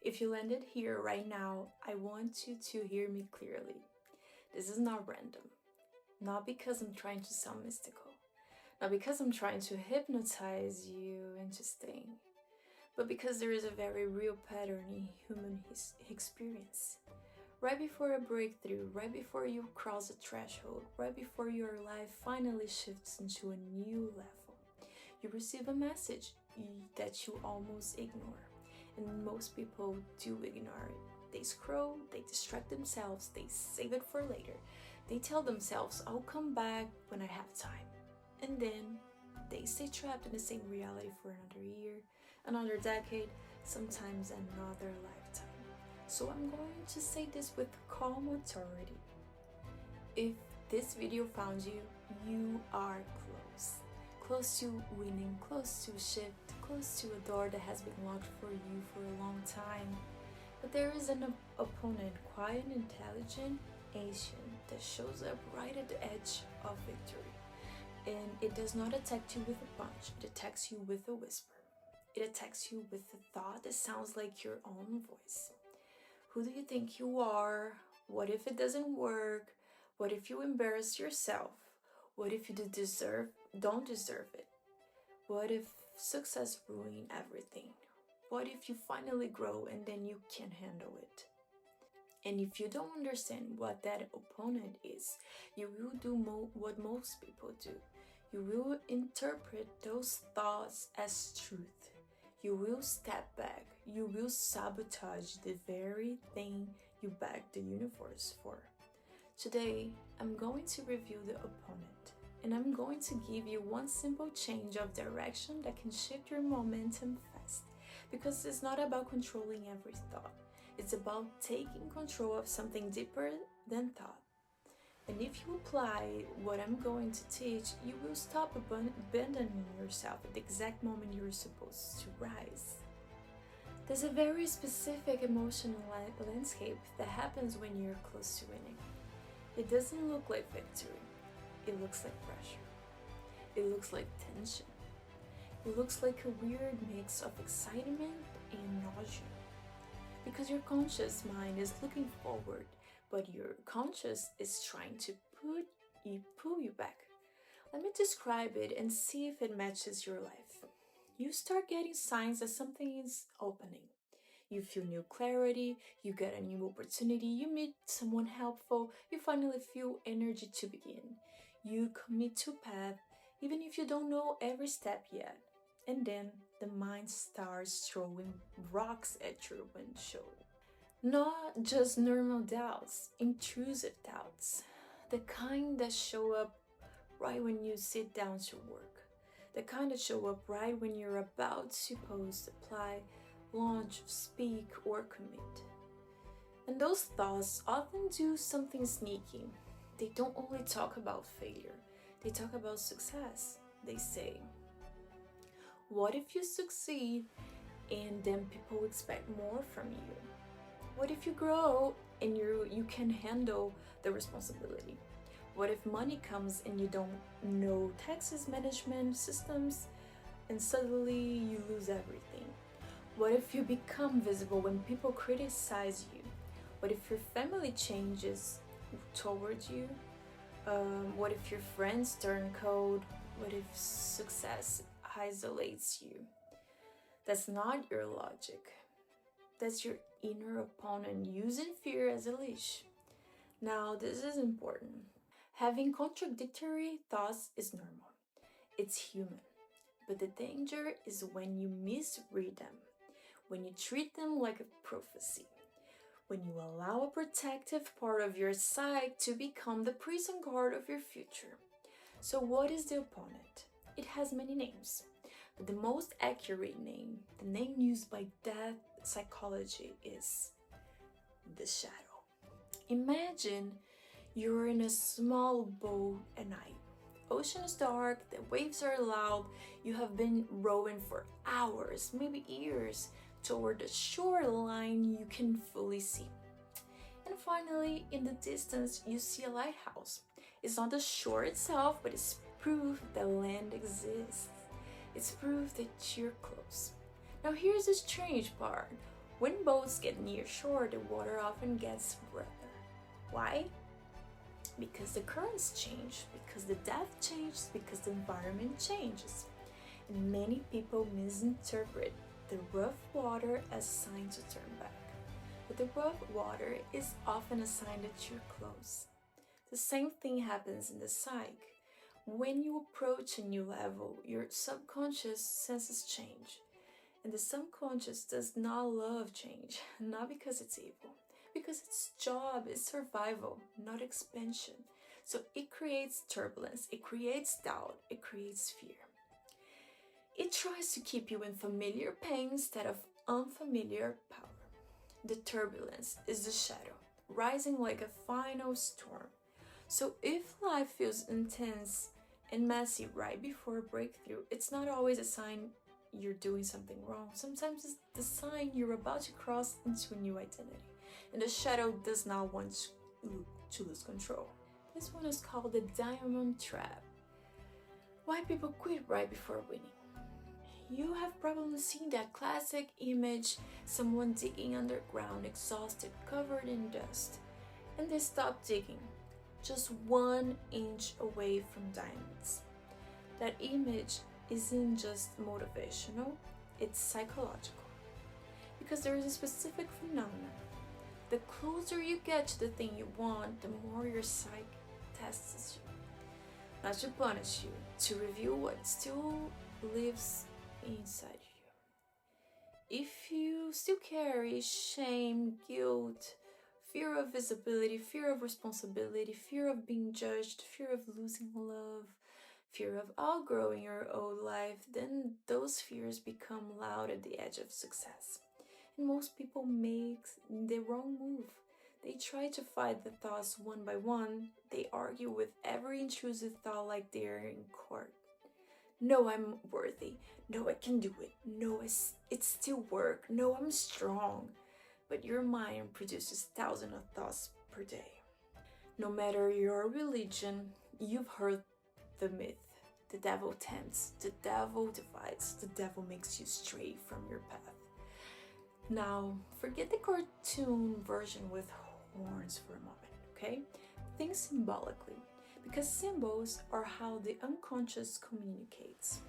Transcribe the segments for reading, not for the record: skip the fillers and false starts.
If you landed here right now, I want you to hear me clearly. This is not random. Not because I'm trying to sound mystical. Not because I'm trying to hypnotize you into staying. But because there is a very real pattern in human experience. Right before a breakthrough, right before you cross a threshold, right before your life finally shifts into a new level, you receive a message that you almost ignore. And most people do ignore it. They scroll, they distract themselves, they save it for later. They tell themselves, I'll come back when I have time. And then they stay trapped in the same reality for another year, another decade, sometimes another lifetime. So I'm going to say this with calm authority. If this video found you, you are close. Close to winning, close to a shift, close to a door that has been locked for you for a long time. But there is an opponent, quiet, intelligent, Asian, that shows up right at the edge of victory. And it does not attack you with a punch, it attacks you with a whisper. It attacks you with a thought that sounds like your own voice. Who do you think you are? What if it doesn't work? What if you embarrass yourself? What if you don't deserve it? What if success ruins everything? What if you finally grow and then you can't handle it? And if you don't understand what that opponent is, you will do what most people do. You will interpret those thoughts as truth. You will step back. You will sabotage the very thing you begged the universe for. Today, I'm going to review the opponent, and I'm going to give you one simple change of direction that can shift your momentum fast. Because it's not about controlling every thought. It's about taking control of something deeper than thought. And if you apply what I'm going to teach, you will stop abandoning yourself at the exact moment you're supposed to rise. There's a very specific emotional landscape that happens when you're close to winning. It doesn't look like victory. It looks like pressure. It looks like tension. It looks like a weird mix of excitement and nausea. Because your conscious mind is looking forward, but your conscious is trying to pull you back. Let me describe it and see if it matches your life. You start getting signs that something is opening. You feel new clarity, you get a new opportunity, you meet someone helpful, you finally feel energy to begin. You commit to a path, even if you don't know every step yet. And then the mind starts throwing rocks at your windshield. Not just normal doubts, intrusive doubts. The kind that show up right when you sit down to work. The kind that show up right when you're about to post, apply, launch, speak, or commit. And those thoughts often do something sneaky. They don't only talk about failure, they talk about success. They say, what if you succeed and then people expect more from you? What if you grow and you can handle the responsibility? What if money comes and you don't know taxes, management, systems, and suddenly you lose everything? What if you become visible when people criticize you? What if your family changes towards you? What if your friends turn cold? What if success isolates you? That's not your logic. That's your inner opponent using fear as a leash. Now, this is important. Having contradictory thoughts is normal. It's human. But the danger is when you misread them, when you treat them like a prophecy, when you allow a protective part of your psyche to become the prison guard of your future. So what is the opponent? It has many names, but the most accurate name, the name used by death psychology, is the shadow. Imagine you're in a small boat at night. Ocean is dark, the waves are loud, you have been rowing for hours, maybe years, toward a shoreline you can fully see. And finally, in the distance, you see a lighthouse. It's not the shore itself, but it's proof that land exists. It's proof that you're close. Now here's the strange part. When boats get near shore, the water often gets rougher. Why? Because the currents change, because the depth changes, because the environment changes. And many people misinterpret the rough water as a sign to turn back. But the rough water is often a sign that you're close. The same thing happens in the psyche. When you approach a new level, your subconscious senses change. And the subconscious does not love change, not because it's evil, because its job is survival, not expansion. So it creates turbulence, it creates doubt, it creates fear. It tries to keep you in familiar pain instead of unfamiliar power. The turbulence is the shadow, rising like a final storm. So if life feels intense and messy right before a breakthrough, it's not always a sign you're doing something wrong. Sometimes it's the sign you're about to cross into a new identity. And the shadow does not want to lose control. This one is called the diamond trap. Why people quit right before winning. You have probably seen that classic image, someone digging underground, exhausted, covered in dust. And they stop digging, just 1 inch away from diamonds. That image isn't just motivational, it's psychological. Because there is a specific phenomenon. The closer you get to the thing you want, the more your psyche tests you. Not to punish you, to reveal what still lives inside you. If you still carry shame, guilt, fear of visibility, fear of responsibility, fear of being judged, fear of losing love, fear of outgrowing your old life, then those fears become loud at the edge of success. And most people make the wrong move. They try to fight the thoughts one by one. They argue with every intrusive thought like they're in court. No, I'm worthy. No, I can do it. No, it still work. No, I'm strong. But your mind produces thousands of thoughts per day. No matter your religion, you've heard the myth. The devil tempts, the devil divides, the devil makes you stray from your path. Now, forget the cartoon version with horns for a moment, okay? Think symbolically, because symbols are how the unconscious communicates.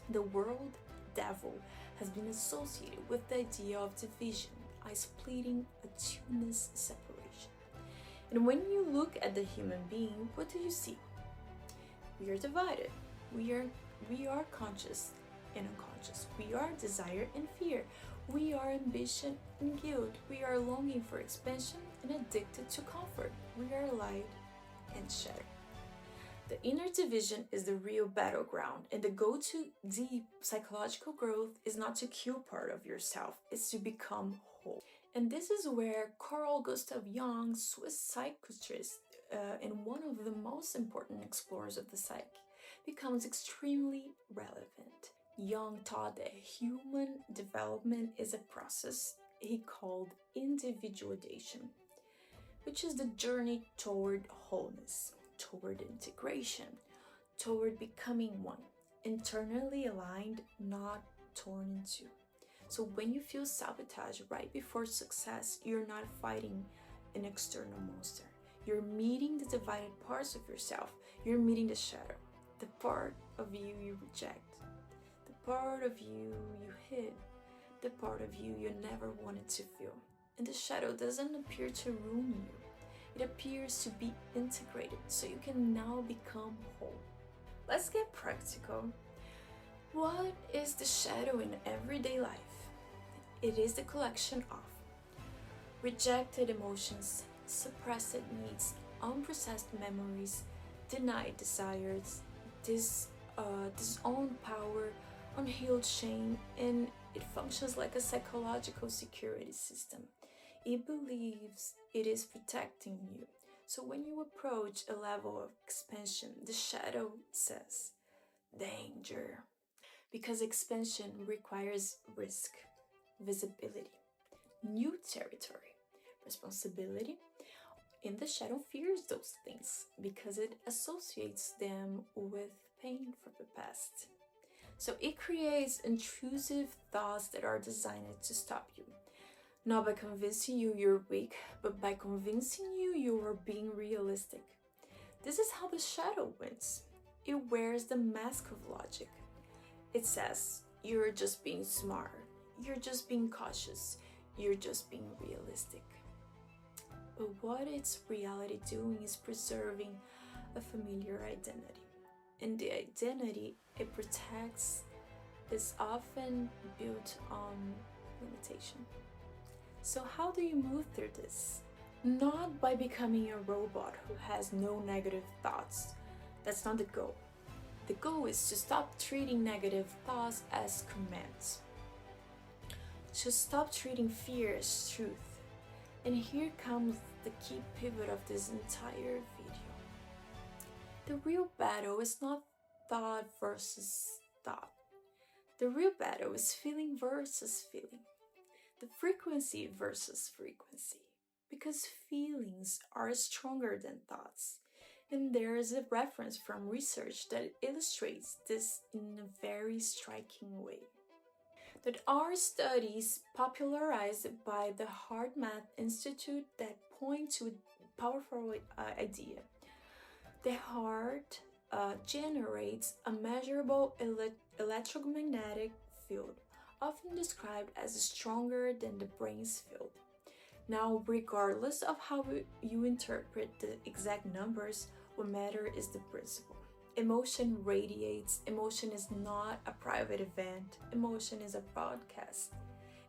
The word devil has been associated with the idea of division, eye-splitting, attuneness, separation. And when you look at the human being, what do you see? We are divided. We are conscious and unconscious. We are desire and fear. We are ambition and guilt. We are longing for expansion and addicted to comfort. We are light and shadow. The inner division is the real battleground, and the goal to deep psychological growth is not to kill part of yourself, it's to become whole. And this is where Carl Gustav Jung, Swiss psychiatrist and one of the most important explorers of the psyche, becomes extremely relevant. Jung taught that human development is a process he called individuation, which is the journey toward wholeness, toward integration, toward becoming one, internally aligned, not torn in two. So when you feel sabotage right before success, you're not fighting an external monster. You're meeting the divided parts of yourself. You're meeting the shadow, the part of you you reject, the part of you you hid, the part of you you never wanted to feel. And the shadow doesn't appear to ruin you. It appears to be integrated so you can now become whole. Let's get practical. What is the shadow in everyday life? It is the collection of rejected emotions, suppressed needs, unprocessed memories, denied desires, disowned power, unhealed shame, and it functions like a psychological security system. It believes it is protecting you. So when you approach a level of expansion, the shadow says, danger. Because expansion requires risk, visibility, new territory, responsibility. And the shadow fears those things because it associates them with pain from the past. So it creates intrusive thoughts that are designed to stop you. Not by convincing you you're weak, but by convincing you you are being realistic. This is how the shadow wins. It wears the mask of logic. It says, you're just being smart, you're just being cautious, you're just being realistic. But what its reality doing is preserving a familiar identity. And the identity it protects is often built on limitation. So, how do you move through this? Not by becoming a robot who has no negative thoughts. That's not the goal. The goal is to stop treating negative thoughts as commands. To stop treating fear as truth. And here comes the key pivot of this entire video. The real battle is not thought versus thought. The real battle is feeling versus feeling. The frequency versus frequency. Because feelings are stronger than thoughts. And there is a reference from research that illustrates this in a very striking way. That are studies popularized by the Heart Math Institute that point to a powerful idea. The heart generates a measurable electromagnetic field, often described as stronger than the brain's field. Now, regardless of how you interpret the exact numbers, what matters is the principle. Emotion radiates. Emotion is not a private event. Emotion is a broadcast.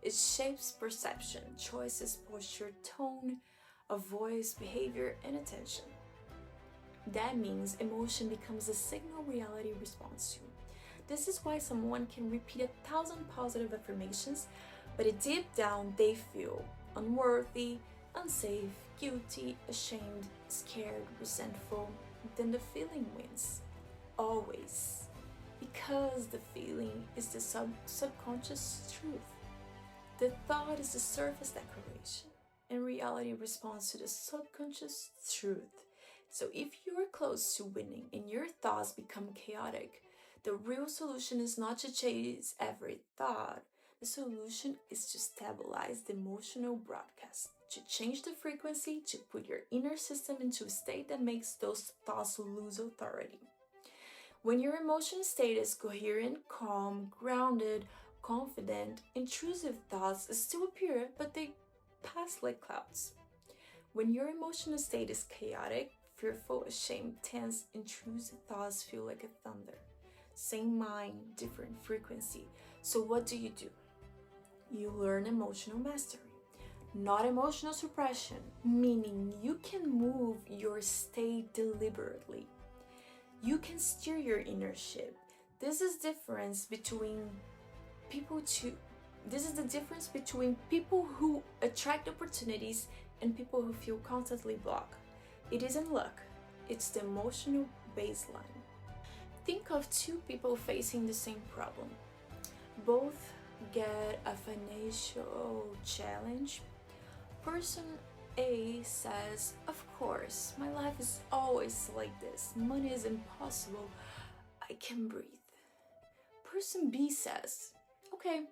It shapes perception, choices, posture, tone of voice, behavior, and attention. That means emotion becomes a signal reality responds to. This is why someone can repeat 1,000 positive affirmations, but deep down they feel unworthy, unsafe, guilty, ashamed, scared, resentful. Then the feeling wins. Always. Because the feeling is the subconscious truth. The thought is the surface declaration, and reality responds to the subconscious truth. So if you're close to winning and your thoughts become chaotic, the real solution is not to chase every thought. The solution is to stabilize the emotional broadcast, to change the frequency, to put your inner system into a state that makes those thoughts lose authority. When your emotional state is coherent, calm, grounded, confident, intrusive thoughts still appear, but they pass like clouds. When your emotional state is chaotic, fearful, ashamed, tense, intrusive thoughts feel like a thunder. Same mind, different frequency. So what do? You learn emotional mastery, not emotional suppression, meaning you can move your state deliberately. You can steer your inner ship. This is the difference between people who attract opportunities and people who feel constantly blocked. It isn't luck, it's the emotional baseline. Think of two people facing the same problem. Both get a financial challenge. Person A says, of course, my life is always like this. Money is impossible. I can breathe. Person B says, okay,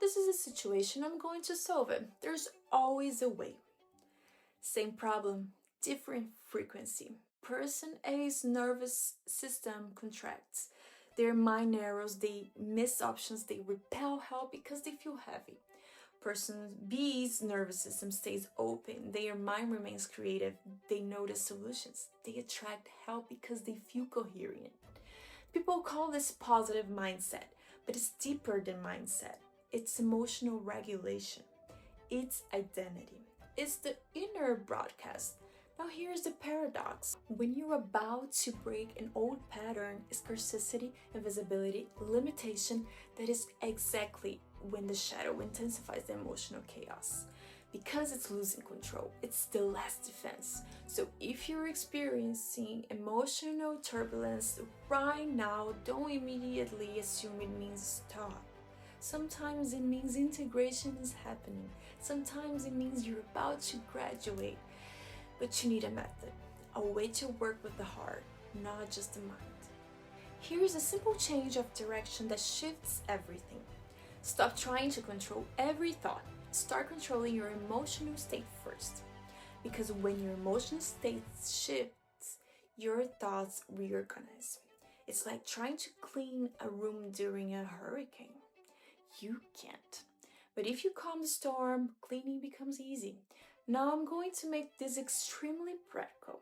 this is a situation, I'm going to solve it. There's always a way. Same problem, different frequency. Person A's nervous system contracts. Their mind narrows, they miss options, they repel help because they feel heavy. Person B's nervous system stays open, their mind remains creative, they notice solutions, they attract help because they feel coherent. People call this positive mindset, but it's deeper than mindset. It's emotional regulation. It's identity. It's the inner broadcast. Now here's the paradox. When you're about to break an old pattern, scarcity, invisibility, limitation, that is exactly when the shadow intensifies the emotional chaos. Because it's losing control, it's the last defense. So if you're experiencing emotional turbulence right now, don't immediately assume it means stop. Sometimes it means integration is happening. Sometimes it means you're about to graduate. But you need a method, a way to work with the heart, not just the mind. Here's a simple change of direction that shifts everything. Stop trying to control every thought. start controlling your emotional state first. Because when your emotional state shifts, your thoughts reorganize. It's like trying to clean a room during a hurricane. You can't. But if you calm the storm, cleaning becomes easy. Now I'm going to make this extremely practical.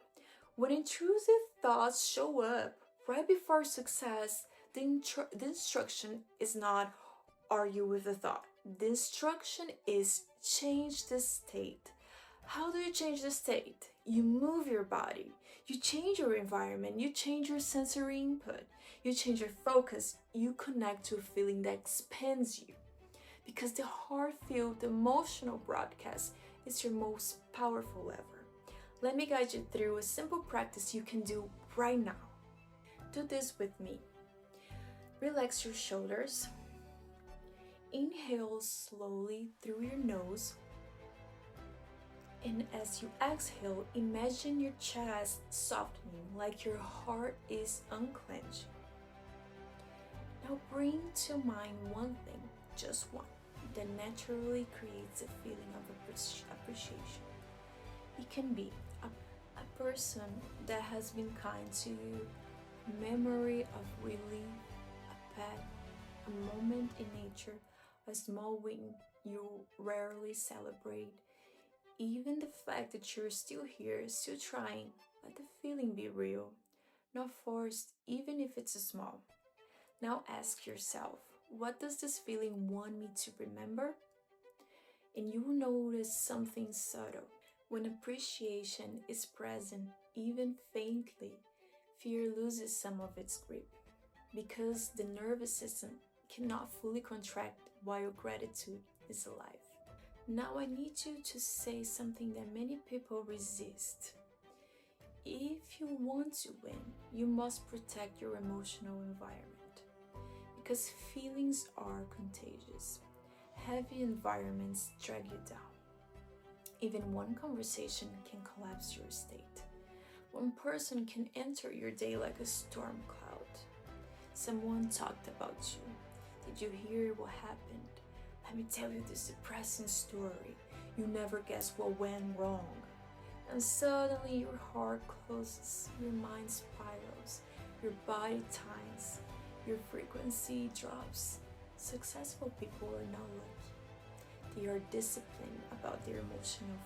When intrusive thoughts show up right before success, the instruction is not argue with the thought. The instruction is change the state. How do you change the state? You move your body, you change your environment, you change your sensory input, you change your focus, you connect to a feeling that expands you. Because the heart-filled emotional broadcast is your most powerful lever. Let me guide you through a simple practice you can do right now. Do this with me. Relax your shoulders. Inhale slowly through your nose. And as you exhale, imagine your chest softening like your heart is unclenching. Now bring to mind one thing, just one, that naturally creates a feeling of appreciation. It can be a person that has been kind to you, a memory of relief, a pet, a moment in nature, a small win you rarely celebrate. Even the fact that you're still here, still trying, let the feeling be real, not forced, even if it's small. Now ask yourself, what does this feeling want me to remember? And you will notice something subtle. When appreciation is present, even faintly, fear loses some of its grip because the nervous system cannot fully contract while gratitude is alive. Now I need you to say something that many people resist. If you want to win, you must protect your emotional environment. Because feelings are contagious. Heavy environments drag you down. Even one conversation can collapse your state. One person can enter your day like a storm cloud. Someone talked about you. Did you hear what happened? Let me tell you this depressing story. You never guess what went wrong. And suddenly your heart closes, your mind spirals, your body tightens, your frequency drops. Successful people are not lucky. They are disciplined about their emotional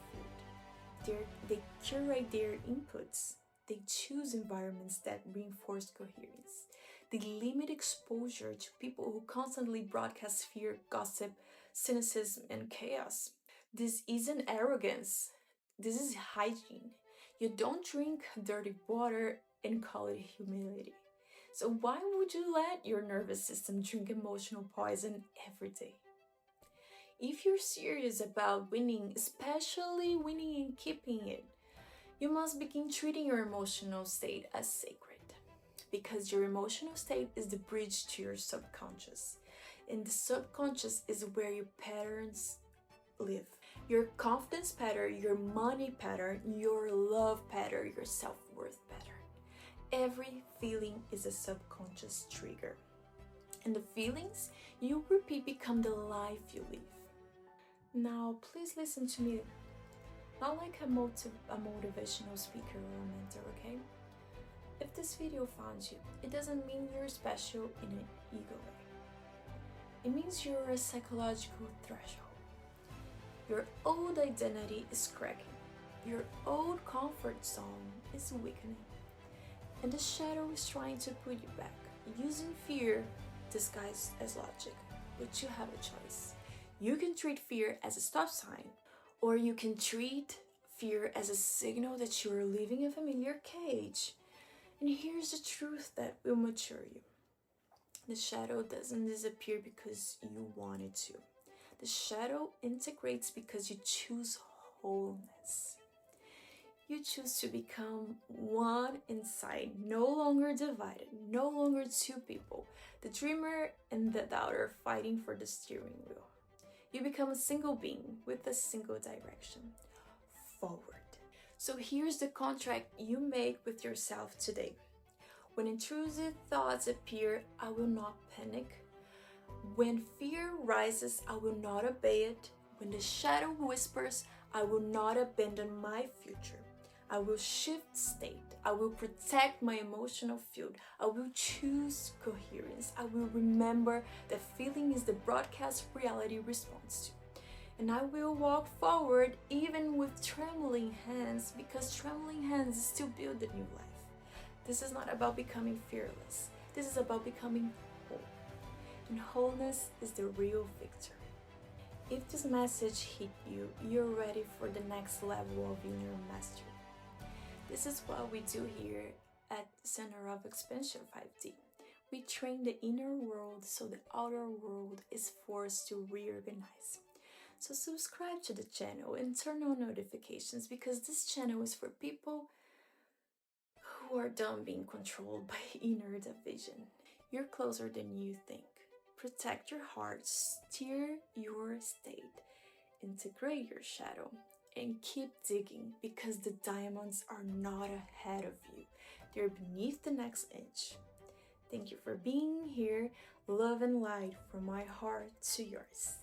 food. They curate their inputs. They choose environments that reinforce coherence. They limit exposure to people who constantly broadcast fear, gossip, cynicism, and chaos. This isn't arrogance. This is hygiene. You don't drink dirty water and call it humility. So why would you let your nervous system drink emotional poison every day? If you're serious about winning, especially winning and keeping it, you must begin treating your emotional state as sacred. Because your emotional state is the bridge to your subconscious. And the subconscious is where your patterns live. Your confidence pattern, your money pattern, your love pattern, your self-worth pattern. Every feeling is a subconscious trigger. And the feelings you repeat become the life you live. Now, please listen to me. Not like a motivational speaker or a mentor, okay? If this video found you, it doesn't mean you're special in an ego way. It means you're a psychological threshold. Your old identity is cracking. Your old comfort zone is weakening. And the shadow is trying to put you back, using fear disguised as logic. But you have a choice. You can treat fear as a stop sign, or you can treat fear as a signal that you are leaving a familiar cage. And here's the truth that will mature you. The shadow doesn't disappear because you want it to. The shadow integrates because you choose wholeness. You choose to become one inside, no longer divided, no longer two people, the dreamer and the doubter fighting for the steering wheel. You become a single being with a single direction, forward. So here's the contract you make with yourself today. When intrusive thoughts appear, I will not panic. When fear rises, I will not obey it. When the shadow whispers, I will not abandon my future. I will shift state. I will protect my emotional field. I will choose coherence. I will remember that feeling is the broadcast reality response to. And I will walk forward even with trembling hands, because trembling hands still build the new life. This is not about becoming fearless. This is about becoming whole. And wholeness is the real victory. If this message hit you, you're ready for the next level of inner mastery. This is what we do here at Center of Expansion 5D. We train the inner world so the outer world is forced to reorganize. So subscribe to the channel and turn on notifications, because this channel is for people who are done being controlled by inner division. You're closer than you think. Protect your heart, steer your state, integrate your shadow, and keep digging, because the diamonds are not ahead of you. They're beneath the next inch. Thank you for being here. Love and light from my heart to yours.